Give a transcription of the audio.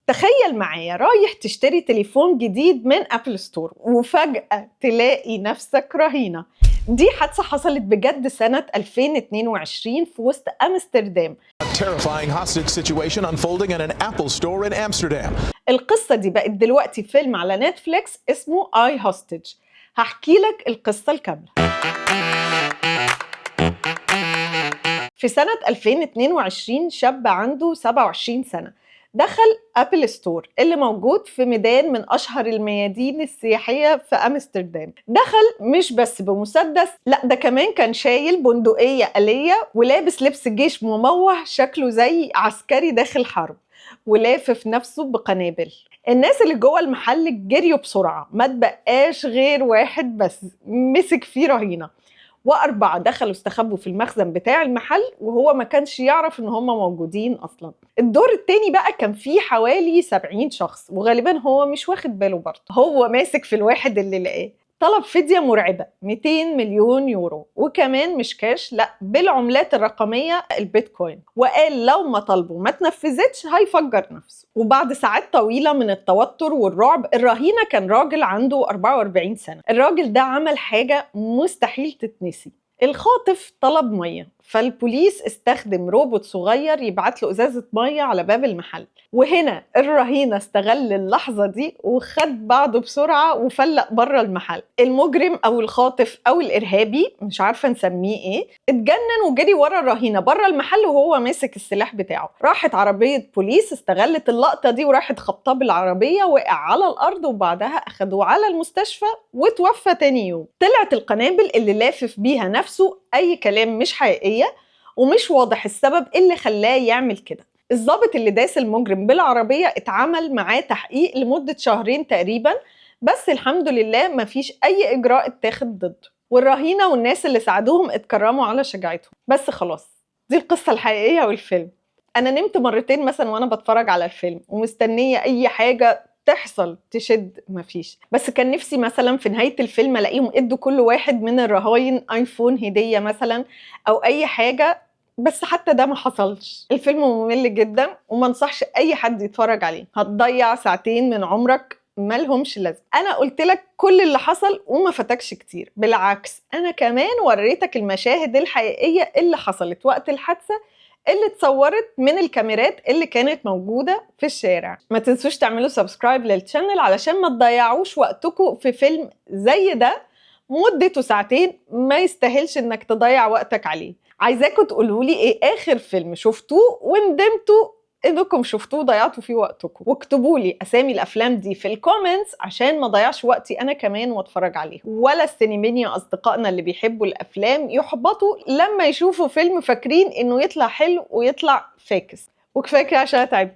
تخيل معايا رايح تشتري تليفون جديد من أبل ستور وفجأة تلاقي نفسك رهينة. دي حادثة حصلت بجد سنة 2022 في وسط أمستردام. Terrifying hostage situation unfolding in an Apple store in Amsterdam. القصة دي بقت دلوقتي فيلم على نتفليكس اسمه I Hostage. هحكي لك القصة الكاملة. في سنة 2022 شاب عنده 27 سنة دخل أبل ستور اللي موجود في ميدان من أشهر الميادين السياحية في أمستردام. دخل مش بس بمسدس، لا ده كمان كان شايل بندقية آلية ولابس لبس جيش مموه شكله زي عسكري داخل حرب ولافف نفسه بقنابل. الناس اللي جوه المحل جريوا بسرعة، ما تبقاش غير واحد بس مسك فيه رهينة، و4 دخلوا استخبوا في المخزن بتاع المحل وهو ما كانش يعرف ان هم موجودين اصلا. الدور التاني بقى كان فيه حوالي 70 شخص وغالبا هو مش واخد باله برضه. هو ماسك في الواحد اللي لقاه، طلب فدية مرعبة 200 مليون يورو، وكمان مش كاش، لا بالعملات الرقمية البيتكوين، وقال لو ما طلبه ما تنفذتش هيفجر نفسه. وبعد ساعات طويلة من التوتر والرعب، الرهينة كان راجل عنده 44 سنة. الراجل ده عمل حاجة مستحيل تتنسي. الخاطف طلب مية، فالبوليس استخدم روبوت صغير يبعت له ازازة مية على باب المحل. وهنا الرهينة استغل اللحظة دي وخد بعضه بسرعة وفلق بره المحل. المجرم او الخاطف او الارهابي، مش عارفة نسميه ايه، اتجنن وجري ورا الرهينة بره المحل وهو ماسك السلاح بتاعه. راحت عربية بوليس استغلت اللقطة دي وراحت خبطاه بالعربية، وقع على الارض وبعدها اخدوه على المستشفى وتوفى تاني يوم. طلعت القنابل اللي لافف بيها نفسه اي كلام، مش حقيقية ومش واضح السبب اللي خلاه يعمل كده. الضابط اللي داس المجرم بالعربية اتعمل معاه تحقيق لمدة 2 شهر تقريبا، بس الحمد لله مفيش اي اجراء اتاخد ضده، والرهينة والناس اللي ساعدوهم اتكرموا على شجاعتهم. بس خلاص، دي القصة الحقيقية والفيلم. انا نمت مرتين مثلا وانا بتفرج على الفيلم ومستنية اي حاجة تحصل تشد، مفيش. بس كان نفسي مثلا في نهاية الفيلم الاقيهم ادوا كل واحد من الرهاين ايفون هدية مثلا او اي حاجة، بس حتى ده ما حصلش. الفيلم ممل جدا وما انصحش اي حد يتفرج عليه، هتضيع 2 ساعة من عمرك مالهمش لازمه. انا قلت لك كل اللي حصل وما فاتكش كتير، بالعكس انا كمان وريتك المشاهد الحقيقية اللي حصلت وقت الحادثة اللي اتصورت من الكاميرات اللي كانت موجودة في الشارع. ما تنسوش تعملوا سبسكرايب للشانل علشان ما تضيعوش وقتكم في فيلم زي ده مدته 2 ساعة ما يستاهلش انك تضيع وقتك عليه. عايزاكم تقولولي ايه اخر فيلم شفتوه وندمتوا انكم شفتوه ضيعتوا فيه وقتكم، واكتبوا لي اسامي الافلام دي في الكومنتس عشان ما ضيعش وقتي انا كمان واتفرج عليه. ولا السينيمانيا اصدقائنا اللي بيحبوا الافلام يحبطوا لما يشوفوا فيلم فاكرين انه يطلع حلو ويطلع فاكس. وكفايه كده عشان اتعب.